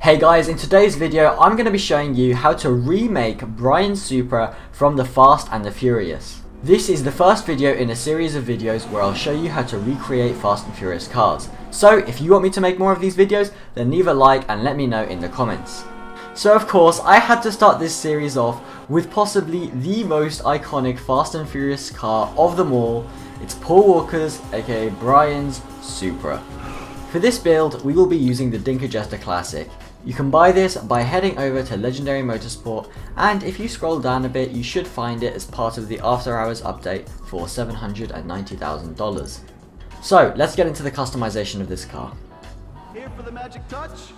Hey guys, in today's video I'm going to be showing you how to remake Brian's Supra from the Fast and the Furious. This is the first video in a series of videos where I'll show you how to recreate Fast and Furious cars. So if you want me to make more of these videos, then leave a like and let me know in the comments. So of course I had to start this series off with possibly the most iconic Fast and Furious car of them all. It's Paul Walker's, aka Brian's Supra. For this build we will be using the Dinker Jester Classic. You can buy this by heading over to Legendary Motorsport, and if you scroll down a bit you should find it as part of the After Hours update for $790,000. So let's get into the customization of this car. Here for the magic touch.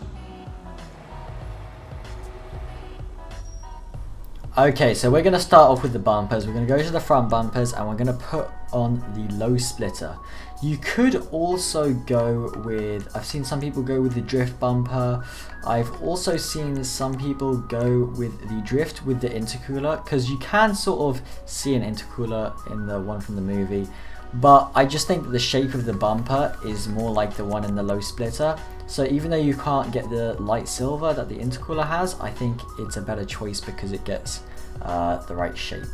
Okay, so we're going to start off with the bumpers. We're going to go to the front bumpers and we're going to put on the low splitter. You could also go with, I've seen some people go with the drift bumper. I've also seen some people go with the drift with the intercooler, because you can sort of see an intercooler in the one from the movie. But I just think that the shape of the bumper is more like the one in the low splitter. So even though you can't get the light silver that the intercooler has, I think it's a better choice because it gets the right shape.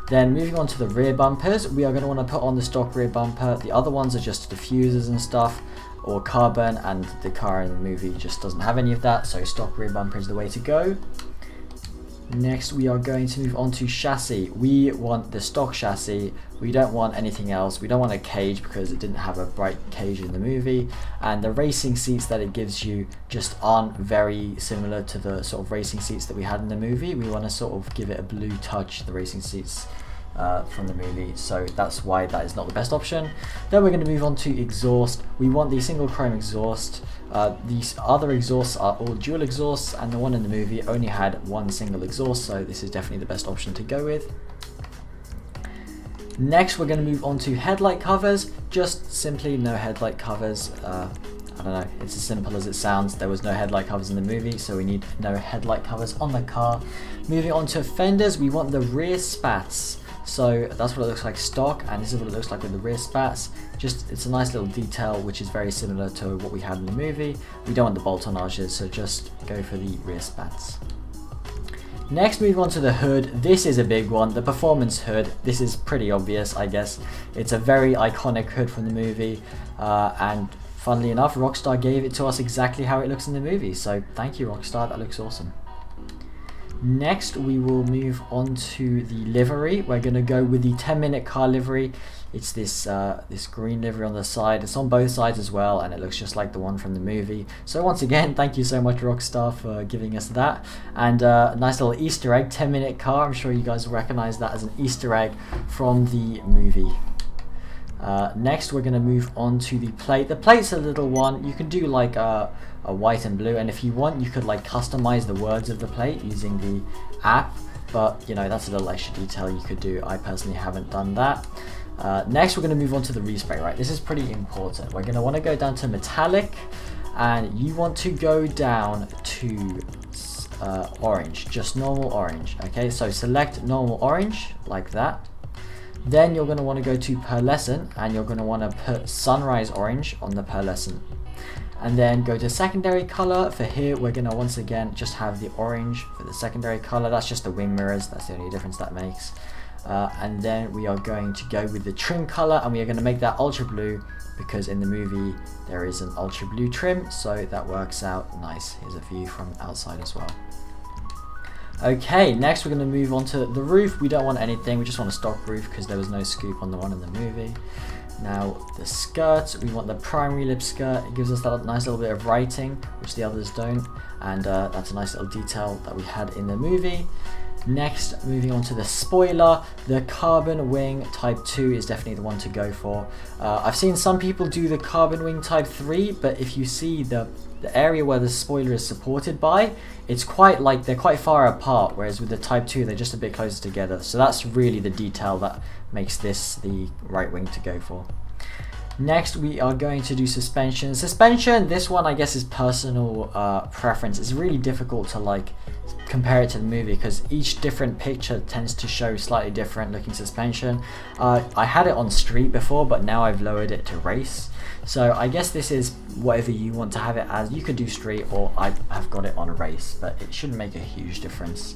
Then moving on to the rear bumpers, we are going to want to put on the stock rear bumper. The other ones are just diffusers and stuff, or carbon, and the car in the movie just doesn't have any of that, so stock rear bumper is the way to go. Next we are going to move on to chassis. We want the stock chassis, we don't want anything else. We don't want a cage because it didn't have a bright cage in the movie, and the racing seats that it gives you just aren't very similar to the sort of racing seats that we had in the movie. We want to sort of give it a blue touch, the racing seats from the movie, so that's why that is not the best option. Then we're going to move on to exhaust. We want the single chrome exhaust. These other exhausts are all dual exhausts, and the one in the movie only had one single exhaust, so this is definitely the best option to go with. Next we're going to move on to headlight covers. Just simply no headlight covers. I don't know, it's as simple as it sounds. There was no headlight covers in the movie, so we need no headlight covers on the car. Moving on to fenders, we want the rear spats. So that's what it looks like stock, and this is what it looks like with the rear spats. Just, it's a nice little detail which is very similar to what we had in the movie. We don't want the bolt-onages, so just go for the rear spats. Next, move on to the hood. This is a big one, the performance hood. This is pretty obvious, I guess. It's a very iconic hood from the movie, and funnily enough, Rockstar gave it to us exactly how it looks in the movie. So thank you, Rockstar, that looks awesome. Next we will move on to the livery. We're going to go with the 10-minute car livery. It's this this green livery on the side. It's on both sides as well, and it looks just like the one from the movie. So once again, thank you so much Rockstar for giving us that. And a nice little Easter egg, 10-minute car. I'm sure you guys will recognize that as an Easter egg from the movie. Next we're going to move on to the plate. The plate's a little one. You can do like a white and blue, and if you want you could like customize the words of the plate using the app, but you know, that's a little extra detail you could do. I personally haven't done that. Next we're going to move on to the respray. Right, this is pretty important. We're going to want to go down to metallic, and you want to go down to orange, just normal orange. Okay, so select normal orange like that. Then you're going to want to go to pearlescent, and you're going to want to put sunrise orange on the pearlescent. And then go to secondary color. For here we're going to once again just have the orange for the secondary color. That's just the wing mirrors, that's the only difference that makes. And then we are going to go with the trim color, and we are going to make that ultra blue because in the movie there is an ultra blue trim, so that works out nice. Here's a view from outside as well. Okay, next we're going to move on to the roof. We don't want anything, we just want a stock roof because there was no scoop on the one in the movie. Now the skirt, we want the primary lip skirt. It gives us that nice little bit of writing which the others don't, and that's a nice little detail that we had in the movie. Next, moving on to the spoiler, the carbon wing type 2 is definitely the one to go for. I've seen some people do the carbon wing type 3, but if you see the area where the spoiler is supported by, it's quite like they're quite far apart, whereas with the type 2 they're just a bit closer together. So that's really the detail that makes this the right wing to go for. Next, we are going to do suspension. Suspension, this one I guess is personal preference. It's really difficult to like compare it to the movie because each different picture tends to show slightly different looking suspension. I had it on street before, but now I've lowered it to race. So I guess this is whatever you want to have it as. You could do street, or I have got it on a race, but it shouldn't make a huge difference.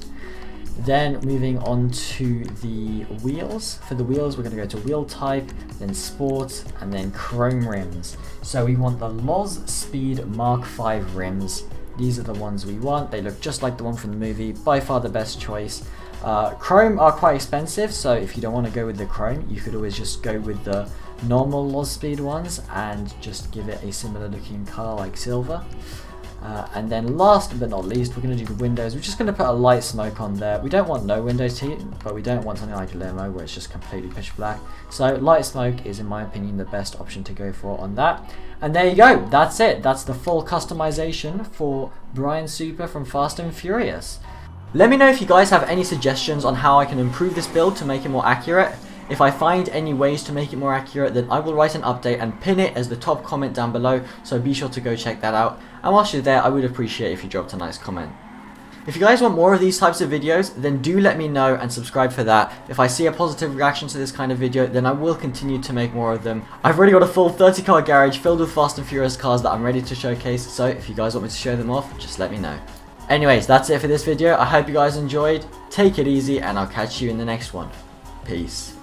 Then moving on to the wheels. For the wheels, we're going to go to wheel type, then sport, and then chrome rims. So we want the Loz Speed Mark V rims. These are the ones we want. They look just like the one from the movie. By far the best choice. Chrome are quite expensive, so if you don't want to go with the chrome, you could always just go with the normal Loz Speed ones and just give it a similar looking color like silver. And then last but not least, we're going to do the windows. We're just going to put a light smoke on there. We don't want no windows heat, but we don't want something like a limo where it's just completely pitch black. So light smoke is, in my opinion, the best option to go for on that. And there you go. That's it. That's the full customization for Brian's Supra from Fast and Furious. Let me know if you guys have any suggestions on how I can improve this build to make it more accurate. If I find any ways to make it more accurate, then I will write an update and pin it as the top comment down below, so be sure to go check that out. And whilst you're there, I would appreciate if you dropped a nice comment. If you guys want more of these types of videos, then do let me know and subscribe for that. If I see a positive reaction to this kind of video, then I will continue to make more of them. I've already got a full 30 car garage filled with Fast and Furious cars that I'm ready to showcase, so if you guys want me to show them off, just let me know. Anyways, that's it for this video. I hope you guys enjoyed. Take it easy, and I'll catch you in the next one. Peace.